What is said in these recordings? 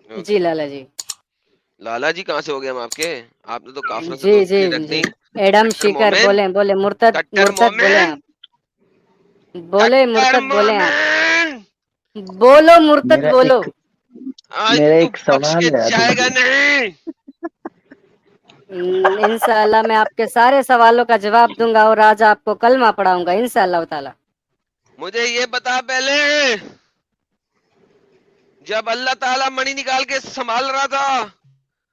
جی لالا جی. لالا جی کہاں سے ہو گئے ہم آپ کے؟ آپ نے تو کافروں سے جی دوستی جی نہیں رکھنی. جی. ایڈم کٹر شیکر مومن، بولیں مرتد کٹر مرتد بولیں مومن، آپ. بولے کٹر مرتد بولیں آپ. مومن. بولو مرتد میرا بولو. آج تو ایک بخش کے سوال ہے جائے گا نہیں. انشاءاللہ میں آپ کے سارے سوالوں کا جواب دوں گا اور آج آپ کو کلمہ پڑھاؤں گا انشاءاللہ تعالی. مجھے یہ بتا پہلے، جب اللہ تعالیٰ منی نکال کے سنبھال رہا تھا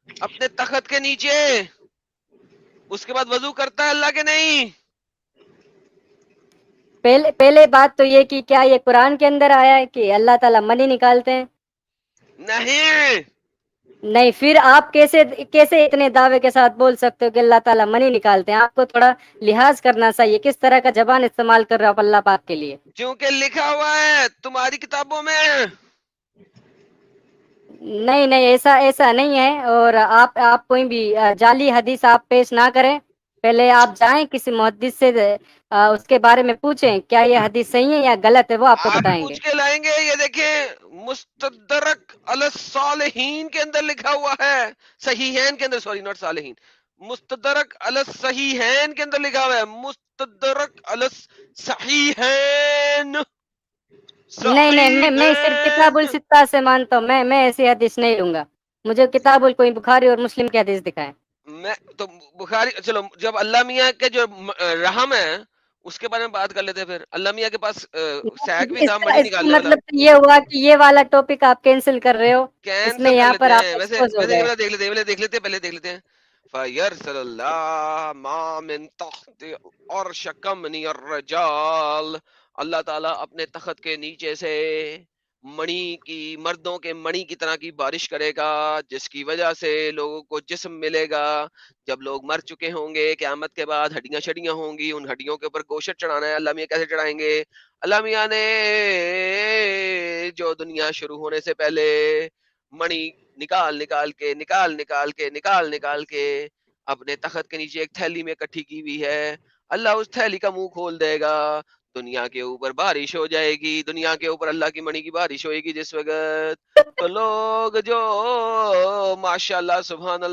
اپنے تخت کے نیچے، اس کے بعد وضو کرتا ہے اللہ کے نہیں؟ پہلے بات تو یہ کہ کیا یہ قرآن کے اندر آیا ہے کہ اللہ تعالیٰ منی نکالتے ہیں؟ نہیں. نہیں. پھر آپ کیسے اتنے دعوے کے ساتھ بول سکتے ہو کہ اللہ تعالیٰ منی نکالتے ہیں؟ آپ کو تھوڑا لحاظ کرنا چاہیے کس طرح کا زبان استعمال کر رہے ہو آپ اللہ پاک کے لیے. کیونکہ لکھا ہوا ہے تمہاری کتابوں میں. نہیں ایسا نہیں ہے. اور آپ کوئی بھی جعلی حدیث آپ پیش نہ کریں. پہلے آپ جائیں کسی محدث سے اس کے بارے میں پوچھیں کیا یہ حدیث صحیح ہے یا غلط ہے، وہ آپ کو آپ بتائیں گے. پوچھ کے لائیں گے. یہ دیکھیں مستدرک علی الصالحین کے اندر لکھا ہوا ہے، صحیحین کے اندر، سوری ناٹ صالحین، مستدرک علی الصحیحین کے اندر لکھا ہوا ہے، مستدرک علی الصحیحین. نہیں میں صرف کتاب صحیحین. الستہ سے مانتا ہوں. میں ایسی حدیث نہیں لوں گا. مجھے کتاب کوئی بخاری اور مسلم کی حدیث دکھائیں. میں تو بخاری، چلو جب اللہ میاں کے جو رحم ہے اس کے بارے میں بات کر لیتے ہیں. پھر اللہ میاں کے پاس سیک بھی تھا منی اس کا نکالنے والا. مطلب تو یہ ہوا کہ یہ والا ٹاپک آپ کینسل کر رہے ہو. اس میں کینسل کر یہاں پر لیتے آپ ہیں. ویسے ایکسپوز ہو ویسے یہ گئے. والا دیکھ لیتے ہیں، پہلے دیکھ لیتے ہیں. فَيَرْسَلَ اللَّهُ مَا مِن تَحْتِ عَرْشِ كَمْنِ الرِّجَالِ. اللہ تعالیٰ اپنے تخت کے نیچے سے منی کی، مردوں کے منی کی طرح کی بارش کرے گا، جس کی وجہ سے لوگوں کو جسم ملے گا. جب لوگ مر چکے ہوں گے قیامت کے بعد ہڈیاں شڈیاں ہوں گی، ان ہڈیوں کے اوپر گوشت چڑھانا ہے. اللہ میاں کیسے چڑھائیں گے؟ اللہ میاں نے جو دنیا شروع ہونے سے پہلے منی نکال کے اپنے تخت کے نیچے ایک تھیلی میں اکٹھی کی ہوئی ہے. اللہ اس تھیلی کا منہ کھول دے گا، دنیا کے اوپر بارش ہو جائے گی. دنیا کے اوپر اللہ کی منی کی بارش ہوئے گی جس وقت، تو لوگ جو ماشاءاللہ سبحان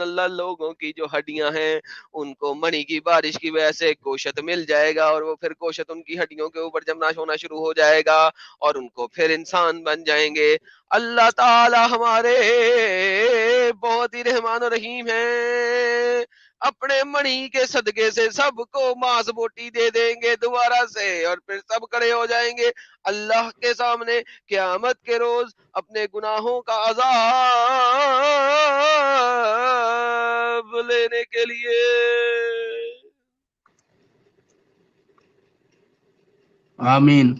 اللہ لوگوں کی جو ہڈیاں ہیں ان کو منی کی بارش کی وجہ سے گوشت مل جائے گا، اور وہ پھر گوشت ان کی ہڈیوں کے اوپر جمنا ہونا شروع ہو جائے گا اور ان کو پھر انسان بن جائیں گے. اللہ تعالی ہمارے بہت ہی رحمان و رحیم ہیں، اپنے منی کے صدقے سے سب کو ماس بوٹی دے دیں گے دوبارہ سے، اور پھر سب کھڑے ہو جائیں گے اللہ کے سامنے قیامت کے روز اپنے گناہوں کا عذاب لینے کے لیے. آمین.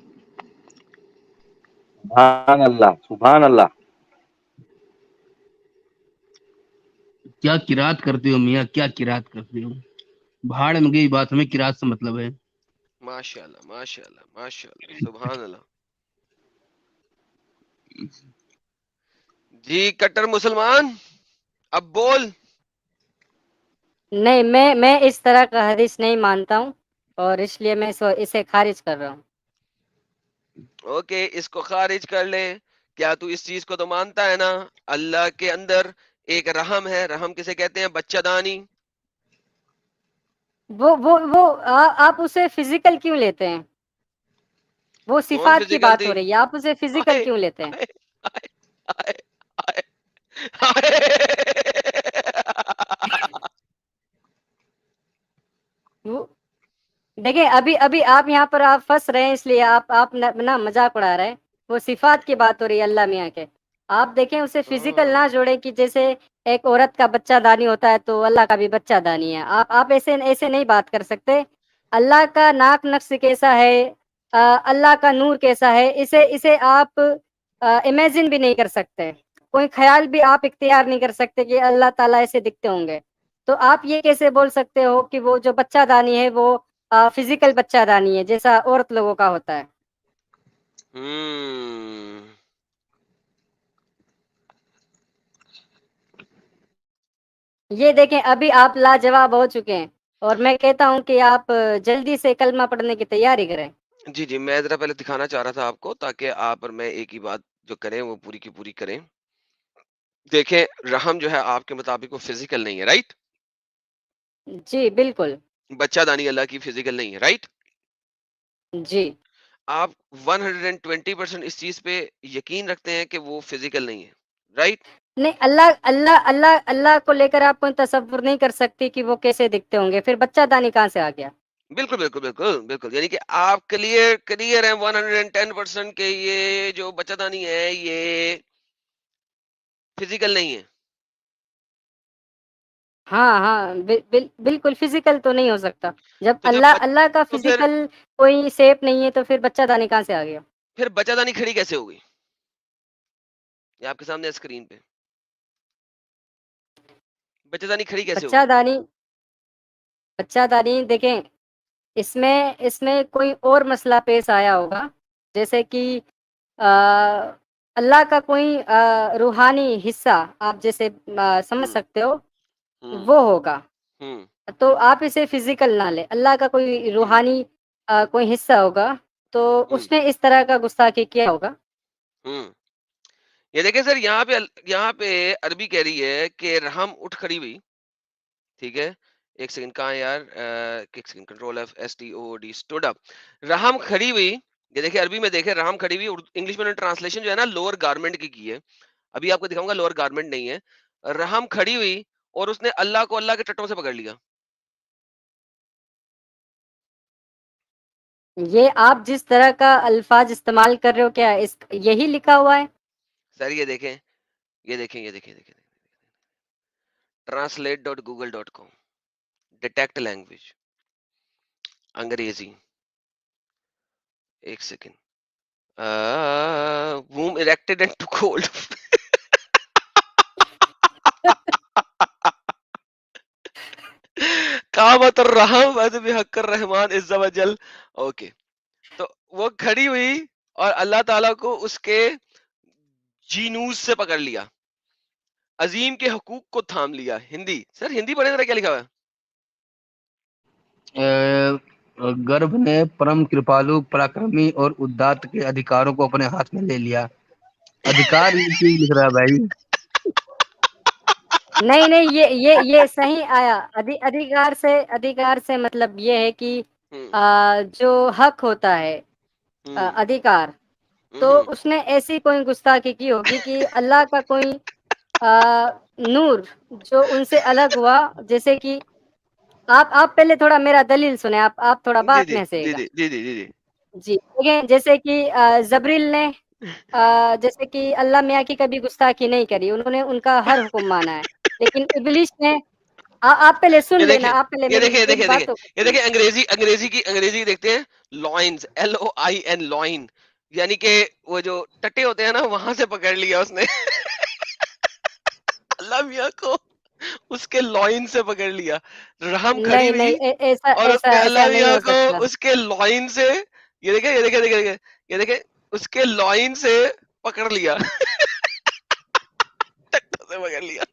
سبحان اللہ سبحان اللہ. کیا قرات کرتے ہو میاں، کیا قرات کرتے ہو؟ بھاڑ میں گئی بات، ہمیں قرات سے مطلب ہے. ماشاءاللہ ماشاءاللہ ماشاءاللہ سبحان اللہ. جی کٹر مسلمان اب بول. نہیں میں اس طرح کا حدیث نہیں مانتا ہوں اور اس لیے میں اسے خارج کر رہا ہوں. اوکے اس کو خارج کر لے. کیا تو اس چیز کو تو مانتا ہے نا اللہ کے اندر ایک رحم ہے؟ رحم کسے کہتے ہیں؟ بچہ دانی. وہ آپ اسے فزیکل کیوں لیتے ہیں؟ وہ کون صفات کی فزیکل بات تھی؟ ہو رہی ہے، آپ اسے فزیکل آئے کیوں لیتے ہیں؟ آئے آئے آئے آئے. دیکھیں ابھی آپ یہاں پر آپ پھنس رہے ہیں، اس لیے آپ نہ مذاق اڑا رہے ہیں. وہ صفات کی بات ہو رہی ہے اللہ میاں کے. آپ دیکھیں اسے فزیکل نہ جوڑیں کہ جیسے ایک عورت کا بچہ دانی ہوتا ہے تو اللہ کا بھی بچہ دانی ہے. آپ ایسے نہیں بات کر سکتے. اللہ کا ناک نقش کیسا ہے، اللہ کا نور کیسا ہے، اسے آپ امیجن بھی نہیں کر سکتے. کوئی خیال بھی آپ اختیار نہیں کر سکتے کہ اللہ تعالیٰ ایسے دکھتے ہوں گے. تو آپ یہ کیسے بول سکتے ہو کہ وہ جو بچہ دانی ہے وہ فزیکل بچہ دانی ہے جیسا عورت لوگوں کا ہوتا ہے؟ یہ دیکھیں ابھی آپ لاجواب ہو چکے ہیں اور میں کہتا ہوں کہ آپ جلدی سے کلمہ پڑھنے کی تیاری کریں. جی میں ذرا پہلے دکھانا چاہ رہا تھا آپ کو تاکہ آپ اور میں ایک ہی بات جو کریں وہ پوری کی پوری کریں. دیکھیں رحم جو ہے آپ کے مطابق وہ فزیکل نہیں ہے، رائٹ؟ جی بالکل. بچہ دانی اللہ کی فزیکل نہیں ہے، رائٹ؟ جی آپ 120% اس چیز پہ یقین رکھتے ہیں کہ وہ فزیکل نہیں ہے، رائٹ؟ نہیں، اللہ کو لے کر آپ کوئی تصور نہیں کر سکتی کہ وہ کیسے دکھتے ہوں گے. پھر بچہ دانی کہاں سے آ گیا؟ بالکل بالکل بالکل بالکل، یعنی کہ آپ کلیئر ہیں 110% کہ یہ جو بچہ دانی ہے یہ فزیکل نہیں ہے. ہاں بالکل فزیکل تو نہیں ہو سکتا. جب تو جب اللہ کا تو پھر فزیکل کوئی شیپ نہیں ہے تو پھر بچہ دانی کہاں سے آ گیا؟ پھر بچہ دانی کھڑی کیسے ہوگی؟ یہ آپ کے سامنے اسکرین پہ بچہ دانی کھڑی کیسے ہوگی؟ بچہ دانی دیکھیں، اس میں کوئی اور مسئلہ پیش آیا ہوگا، جیسے کہ اللہ کا کوئی روحانی حصہ آپ جیسے سمجھ سکتے ہو ہوں وہ ہوگا. ہوں تو آپ اسے فزیکل نہ لیں. اللہ کا کوئی روحانی کوئی حصہ ہوگا تو ہوں اس نے اس طرح کا گستاخی کیا ہوگا. ہوں یہ دیکھیں سر، یہاں پہ عربی کہہ رہی ہے کہ رحم اٹھ کھڑی ہوئی، ٹھیک ہے؟ ایک سیکنڈ، کہاں یار، ایک second, control F S T O D, stood up. رحم کھڑی ہوئی، یہ دیکھیں عربی میں دیکھیں رحم کھڑی ہوئی. انگلش میں ٹرانسلیشن جو ہے نا لوور گارمنٹ کی ہے. ابھی آپ کو دکھاؤں گا لوور گارمنٹ نہیں ہے. رحم کھڑی ہوئی اور اس نے اللہ کو اللہ کے ٹٹوں سے پکڑ لیا. یہ آپ جس طرح کا الفاظ استعمال کر رہے ہو کیا یہی لکھا ہوا ہے؟ سر یہ دیکھیں translate.google.com، ڈیٹیکٹ لینگویج انگریزی. ایک second, womb erected and took hold. قامت الرحم بحق الرحمن عز وجل. اوکے، تو وہ کھڑی ہوئی اور اللہ تعالیٰ کو اس کے جینوس سے پکڑ لیا، عظیم کے حقوق کو تھام لیا. ہندی سر، ہندی پڑھیں ذرا کیا لکھا ہوا ہے. گربھ نے پرم کرپالو پراکرمی اور ادات کے ادھیکاروں کو اپنے ہاتھ میں لے لیا. ادھیکار لکھ رہا ہے بھائی. نہیں یہ صحیح آیا. ادھیکار سے مطلب یہ ہے کہ جو حق ہوتا ہے ادھیکار، تو اس نے ایسی کوئی گستاخی کی ہوگی کہ اللہ کا کوئی نور جو ان سے الگ ہوا. جیسے کہ آپ پہلے تھوڑا میرا دلیل سنیں، آپ تھوڑا جی بات جی میں سے جی گا. جی جی جی جی جی جی دیکھیں، جیسے کہ جبریل نے جیسے کہ اللہ میاں کی کبھی گستاخی نہیں کری، انہوں نے ان کا ہر حکم مانا ہے. لیکن ابلیس نے آپ پہلے سن یہ لینا، دیکھیں آپ پہلے یہ میری دیکھیں یہ میری دیکھیں بات دیکھیں تو یہ دیکھیں انگریزی دیکھتے ہیں. لوائنز، LOIN، لوائن، یعنی کہ وہ جو ٹٹے ہوتے ہیں نا وہاں سے پکڑ لیا اس نے. اللہ میاں کو اس کے لوائن سے پکڑ لیا. رحم کھڑی ہوئی ایسا اور اس ایسا نے ایسا اللہ نہیں میاں ہو کو سکتا. اس کے لوائن سے، یہ دیکھیں اس کے لوائن سے پکڑ لیا. ٹٹوں سے پکڑ لیا.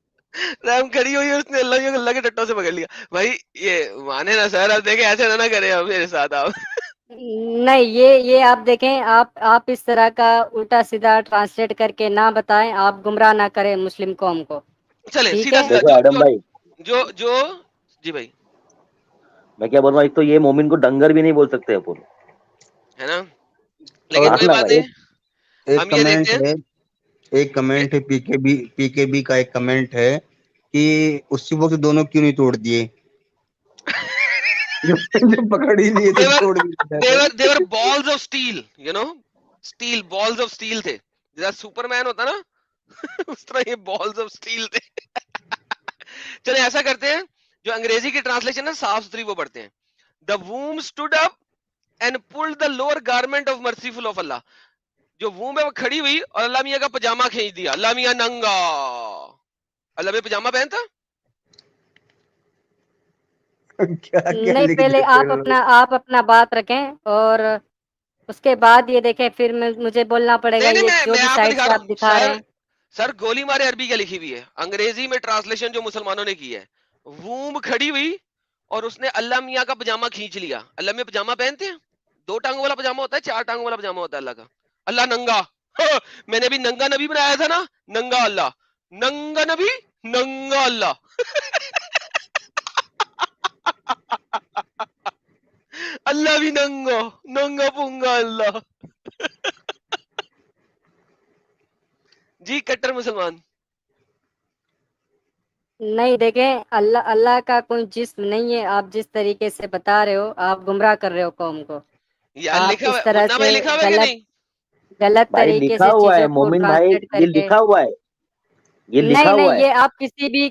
رحم کھڑی ہوئی اور اس نے اللہ کے ٹٹوں سے پکڑ لیا. بھائی یہ مانے نا سر، اب دیکھیں ایسے نہ کریں اب میرے ساتھ آپ. نہیں یہ آپ دیکھیں، آپ اس طرح کا الٹا سیدھا ٹرانسلیٹ کر کے نہ بتائیں، آپ گمراہ نہ کریں مسلم قوم کو. چلیں ٹھیک سیدھا ہے؟ سیدھا دیکھو ایڈم بھائی، جو جی بھائی میں کیا بول رہا ہوں، ایک تو یہ مومن کو ڈنگر بھی نہیں بول سکتے اپن، ہے نا، اور لیکن کوئی نا بات بھائی. نہیں. ایک ہم یہ کمنٹ دیکھتے ہیں ہے، ایک کمنٹ ہے پی کے بی کا ایک کمنٹ ہے کہ اسی وقت دونوں کیوں نہیں توڑ دیے. جب پکڑ ہی لیے تو توڑ بھی دیتے. they were balls of steel, you know, steel balls of steel تھے. جیسا سپر مین ہوتا نا اس طرح یہ balls of steel تھے. چلے ایسا کرتے ہیں، جو انگریزی کی ٹرانسلیشن ہے صاف ستھری وہ پڑھتے ہیں. The womb stood up and pulled the lower garment of merciful of Allah. جو womb ہے وہ کھڑی ہوئی اور اللہ میاں کا پجامہ کھینچ دیا. اللہ میاں ننگا، اللہ میں پجامہ پہنتا. کیا کیا نہیں، لکھ پہلے دیتے ہو. آپ اپنا بات رکھیں اور اس کے بعد یہ دیکھیں، پھر مجھے بولنا پڑے گا نہیں یہ جو میں بھی آپ کو سائٹ دکھا سے رہا آپ ہوں دکھا رہے ہیں. سر گولی مارے عربی کیا لکھی ہوئی ہے، انگریزی میں ٹرانسلیشن جو مسلمانوں نے کی ہے. ووم کھڑی ہوئی اور اس نے اللہ میاں کا پجامہ کھینچ لیا. اللہ میں پجامہ پہنتے ہیں، 2 ٹانگوں والا پجامہ ہوتا ہے، 4 ٹانگوں والا پجامہ ہوتا ہے اللہ کا. اللہ ننگا. میں نے بھی ننگا نبی بنایا تھا نا، ننگا اللہ. ننگا نبی ننگا اللہ. اللہ بھی ننگا ننگا پونگا اللہ. جی کٹر مسلمان. نہیں دیکھیں، اللہ کا کوئی جسم نہیں ہے. آپ جس طریقے سے بتا رہے ہو آپ گمراہ کر رہے ہو قوم کو. یار آپ لکھا ہوا اس ہے طرح منا سے بھائی، لکھا ہوا ہے کہ نہیں؟ غلط بھائی طریقے لکھا سے ہوا ہے چیزوں کو مومن بھائی، ٹرانسلیٹ کر یہ کے. لکھا ہوا ہے، یہ لکھا نہیں ہوا ہے. یہ آپ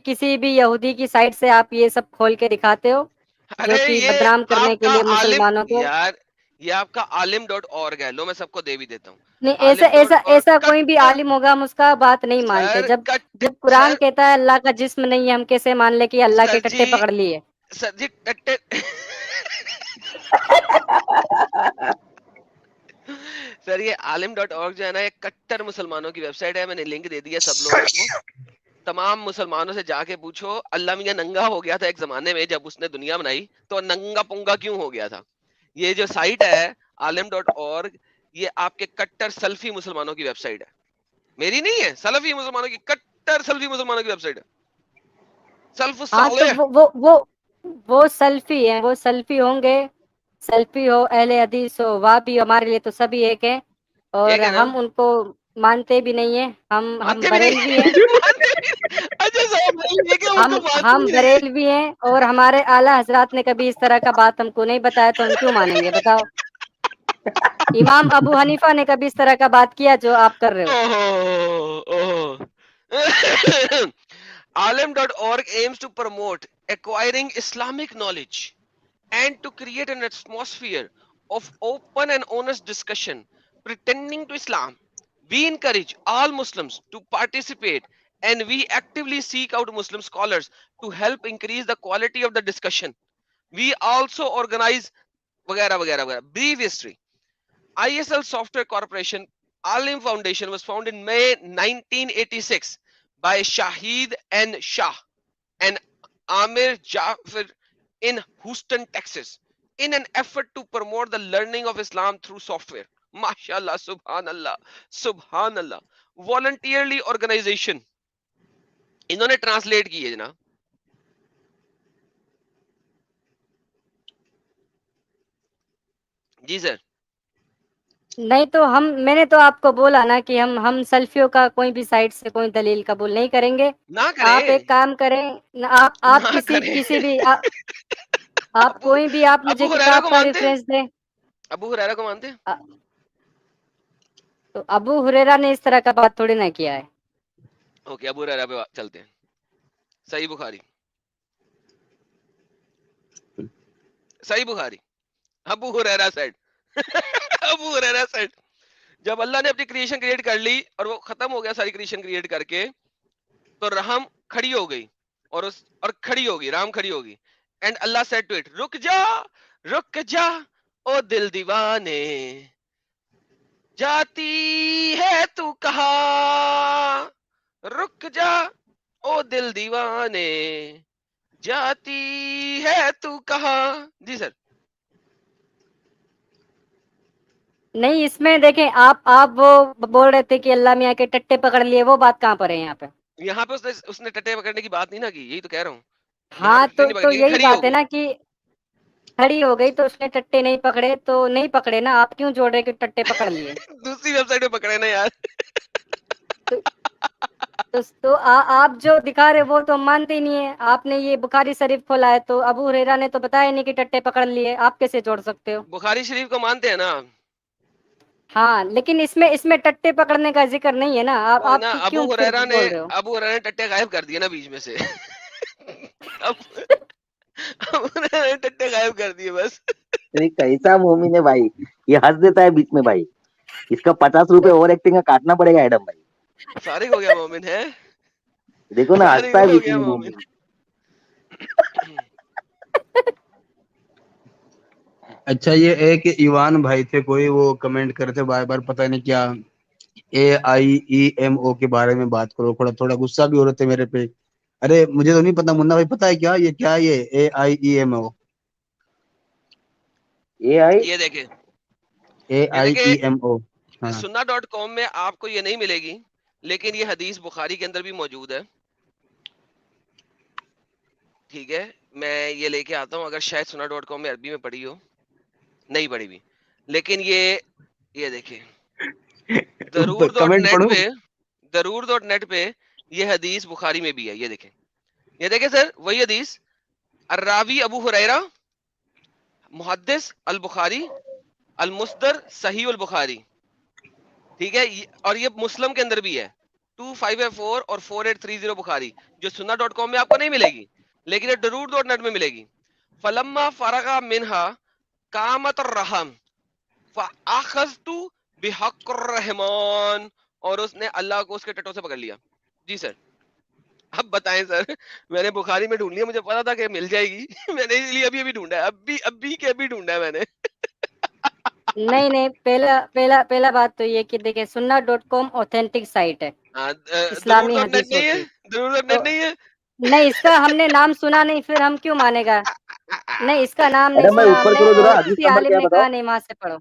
کسی بھی یہودی کی سائٹ سے آپ یہ سب کھول کے دکھاتے ہو جو ارے کہ یہ بدنام کرنے آپ کے کا لیے عالم، مسلمانوں کو. یار یہ آپ کا عالم.org ہے. لو میں سب کو دے بھی دیتا ہوں. نہیں، ایسا ایسا عالم.org ایسا کوئی بھی کٹر، عالم ہوگا ہم اس کا بات نہیں مانتے. سر جب کٹ جب سر قرآن کہتا ہے اللہ کا جسم نہیں ہے، ہم کیسے مان لے کہ اللہ کے سر ٹٹے جی پکڑ لیے؟ سر جی ٹٹے. سر یہ عالم.org جو ہے نا، یہ کٹر مسلمانوں کی ویب سائٹ ہے. میں نے لنک دے دیا سب لوگوں کو. تمام مسلمانوں سے جا کے پوچھو اللہ میاں ننگا ہو گیا تھا ایک زمانے میں جب اس نے دنیا بنائی، تو ننگا پنگا کیوں ہو گیا تھا. یہ جو سائٹ ہے عالم.org، یہ آپ کے کٹر سلفی مسلمانوں کی ویب سائٹ ہے. میری نہیں ہے، سلفی مسلمانوں کی، کٹر سلفی مسلمانوں کی ویب سائٹ ہے. سلف ہاں تو صالح. وہ سلفی ہیں، وہ سلفی ہوں گے. سلفی ہو، اہل حدیث ہو، وہابی، ہمارے لیے تو سبھی ایک ہیں. اور ایک ہے نا؟ ہم ان کو مانتے بھی نہیں ہیں. ہم مانتے بھی بریلوی ہیں. نہیں. مانتے بھی. اچھا صاحب یہ کہ ان کو مانتے ہم بھی نہیں. بریلوی ہیں اور ہمارے اعلیٰ حضرات نے کبھی اس طرح کا بات ہم کو نہیں بتایا، تو ہم کیوں مانیں گے بتاؤ؟ امام ابو حنیفہ نے کبھی اس طرح کا بات کیا جو آپ کر رہے ہو؟ Alim.org aims to promote acquiring Islamic knowledge and to create an atmosphere of open and honest discussion pertaining to Islam. We encourage all Muslims to participate, and we actively seek out Muslim scholars to help increase the quality of the discussion. We also organize وغیرہ وغیرہ وغیرہ. Brief history. ISL Software Corporation Alim Foundation was founded in May 1986 by Shahid N. Shah and Amir Jafar in Houston, Texas, in an effort to promote the learning of Islam through software. MashaAllah, Subhanallah, Subhanallah. Voluntarily organization. انہوں نے translate کی ہے جناب. جی سر. نہیں تو میں نے تو آپ کو بولا نا کہ ہم سلفیوں کا کوئی بھی سائٹ سے کوئی دلیل قبول نہیں کریں گے. نہ آپ کریں، ایک کام کریں، آپ نہ کریں. کسی بھی آپ ابو کوئی بھی آپ مجھے ابو ہریرہ کتاب کو کا مانتے ہیں؟ ریفرنس دیں. ابو ہریرہ کو مانتے ہیں؟ تو ابو ہریرہ نے اس طرح کا بات تھوڑی نہ کیا ہے. اوکے ابو ہریرہ پہ چلتے ہیں. صحیح بخاری، صحیح بخاری. ابو ہریرہ سیڈ ابو ہریرہ سیڈ جب اللہ نے اپنی کریشن کریٹ کر لی اور وہ ختم ہو گیا ساری کریشن کریٹ کر کے، تو رحم کھڑی ہو گئی اور کھڑی ہوگی، رام کھڑی ہوگی. And Allah said to it, رک جا او دل دیوانے، جاتی ہے تو کہاں، رک جا او دل دیوانے، جاتی ہے تو کہاں. جی سر. نہیں اس میں دیکھیں، آپ وہ بول رہے تھے کہ اللہ میاں کے ٹٹے پکڑ لیے، وہ بات کہاں پر ہے یہاں پہ؟ یہاں پہ اس نے ٹٹے پکڑنے کی بات نہیں نہ کی، یہی تو کہہ رہا ہوں. یہاں ہاں پہ ٹٹے نہیں تو پکڑی، یہی کھڑی بات ہو ہے گئی. نا کہ کھڑی ہو گئی تو اس نے ٹٹے نہیں پکڑے، تو نہیں پکڑے نا. آپ کیوں جوڑ رہے کہ ٹٹے پکڑ لیے؟ دوسری ویب سائٹ پہ پکڑے نا یار. تو آپ جو دکھا رہے وہ تو ہم مانتے ہی نہیں ہے. آپ نے یہ بخاری شریف کھولا ہے تو ابو ہریرہ نے تو بتایا نہیں کہ ٹٹے پکڑ لیے. آپ کیسے جوڑ سکتے ہو؟ بخاری شریف کو مانتے ہیں نا؟ ہاں لیکن اس میں ٹٹے پکڑنے کا ذکر نہیں ہے نا. آپ نا ابو کیوں پھر ہریرہ نے بول رہے ہو؟ ٹٹے غائب کر دیے نا بیچ میں سے. ابو ہریرہ نے ٹٹے غائب کر دیے بس. ارے کیسا مومن ہے بھائی، یہ ہنس دیتا ہے بیچ میں بھائی. اس کا 50 روپے اور ایکٹنگ کا کاٹنا پڑے گا ایڈم بھائی. فارغ ہو گیا مومن ہے، دیکھو نا فارغ ہنستا ہے ہو بیچ گیا میں مومن. مومن. اچھا یہ ایک ایوان بھائی تھے کوئی، وہ کمنٹ کرتے بار بار پتہ نہیں کیا AIEMO کے بارے میں بات کرو. تھوڑا غصہ بھی ہو رہے تھے میرے پہ. ارے مجھے تو نہیں پتا، منا بھائی پتا ہے کیا یہ AIEMO؟ یہ دیکھیں AIEMO. ہاں سننا.com میں آپ کو یہ نہیں ملے گی، لیکن یہ حدیث بخاری کے اندر بھی موجود ہے. ٹھیک ہے, میں یہ لے کے آتا ہوں, اگر شاید سنا.com میں عربی میں پڑھی ہو, نہیں پڑھی بھی, لیکن یہ دیکھیں کمنٹ پڑھوں. ضرور.net پہ یہ حدیث بخاری میں بھی ہے. یہ دیکھیں سر, وہی حدیث, الراوی ابو ہریرہ, محدث البخاری, المصدر صحیح البخاری. ٹھیک ہے, اور یہ مسلم کے اندر بھی ہے, 2554 اور 4830 بخاری, جو سننا.com میں آپ کو نہیں ملے گی, لیکن یہ ضرور.net میں ملے گی. فلما فرغ منہا قامت الرحم فاخذت بحق الرحمان, اور اس نے اللہ کو اس کے ٹٹوں سے پکڑ لیا. جی سر, اب بتائیں سر, میں نے بخاری میں ڈھونڈ لیا, مجھے پتا تھا کہ مل جائے گی, میں نے اس لیے ابھی ڈھونڈا ہے, ابھی ڈھونڈا ہے میں نے. نہیں, پہلا بات تو یہ کہ دیکھیں سننا.com اوتھینٹک سائٹ ہے, اسلامی ضرور.net حدیثوں نہیں ہے, کی. ضرور.net نہیں ہے. نہیں, اس کا ہم نے نام سنا نہیں, پھر ہم کیوں مانے گا. نہیں, اس کا نام نہیں ارے میں سنا ہم اوپر نے, کرو ذرا, اور حدیث کسی نمبر عالم کیا نے بتاؤ. کہا نہیں وہاں سے پڑھو.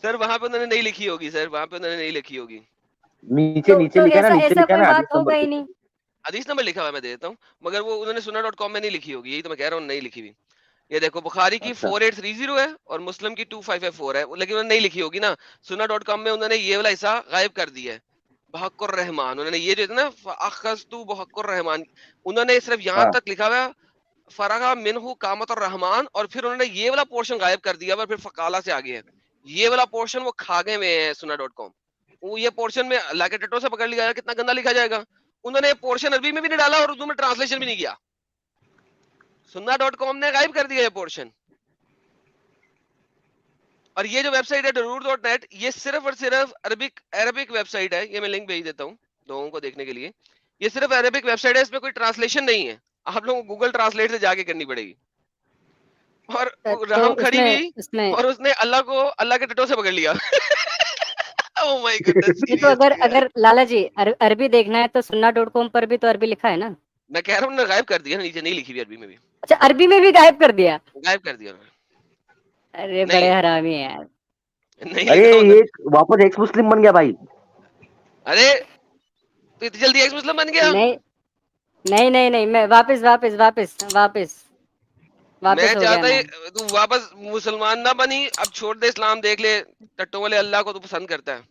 سر وہاں پہ انہوں نے نہیں لکھی ہوگی, سر وہاں پہ انہوں نے نہیں لکھی ہوگی. نیچے لکھا ہے نا, نیچے ایسا لکھا ہے کوئی نا بات حدیث نمبر ہوگا ہی کچھ. نہیں. حدیث نمبر لکھا ہوا میں دیتا ہوں, مگر وہ انہوں نے سننا.com میں نہیں لکھی ہوگی, یہی تو میں کہہ رہا ہوں, نہیں لکھی ہوئی. یہ دیکھو بخاری کی اچھا 4830 ہے اور مسلم کی 2554 ہے, لیکن انہوں نے نہیں لکھی ہوگی نا. سننا.com میں انہوں نے یہ والا حصہ غائب کر دیا ہے, بحق الرحمان. انہوں نے یہ جو ہے نا فاخذت بحق الرحمان, انہوں نے صرف یہاں ہاں تک لکھا ہوا ہے فرغ منہ قامت الرحمان, اور پھر انہوں نے یہ والا پورشن غائب کر دیا, اور پھر فقالہ سے آگے ہے یہ والا پورشن, وہ کھاگے میں ہے سننا.com. وہ یہ پورشن میں اللہ کے ٹٹوں سے پکڑ لیا, کتنا گندا لکھا جائے گا. انہوں نے پورشن عربی میں بھی نہیں ڈالا اور اردو میں ٹرانسلیشن بھی نہیں کیا. سننا.com نے غائب کر دیا یہ پورشن. اور یہ جو ویب سائٹ ہے ضرور.net, یہ صرف اور صرف عربک ویب سائٹ ہے. یہ میں لنک بھیج دیتا ہوں لوگوں کو دیکھنے کے لیے. یہ صرف عربک ویب سائٹ ہے, اس میں کوئی ٹرانسلیشن نہیں ہے, آپ لوگوں کو گوگل ٹرانسلیٹ سے جا کے کرنی پڑے گی. اور تو رحم کھڑی ہوئی, اس میں اور اس نے اللہ کے ٹٹوں سے پکڑ لیا. Oh my goodness, یہ تو seriously یار. اگر لالا جی عربی دیکھنا ہے تو سننا.com پر بھی تو عربی لکھا ہے نا. میں کہہ رہا ہوں, نے غائب کر دیا, نیچے نہیں لکھی ہوئی عربی میں بھی, اچھا, عربی میں بھی غائب کر دیا. غائب کر دیا انہوں ارے نے. بڑے حرامی ہیں یار. نہیں ارے لکھا انہوں نے. یہ واپس ایکس مسلم بن گیا بھائی. ارے تو اتنی جلدی ایکس مسلم بن گیا. نہیں, میں واپس میں ہو گیا چاہتا میں. ہی تو واپس مسلمان نہ بنی, اب چھوڑ دے اسلام, دیکھ لے ٹٹوں والے اللہ کو تو پسند کرتا ہے.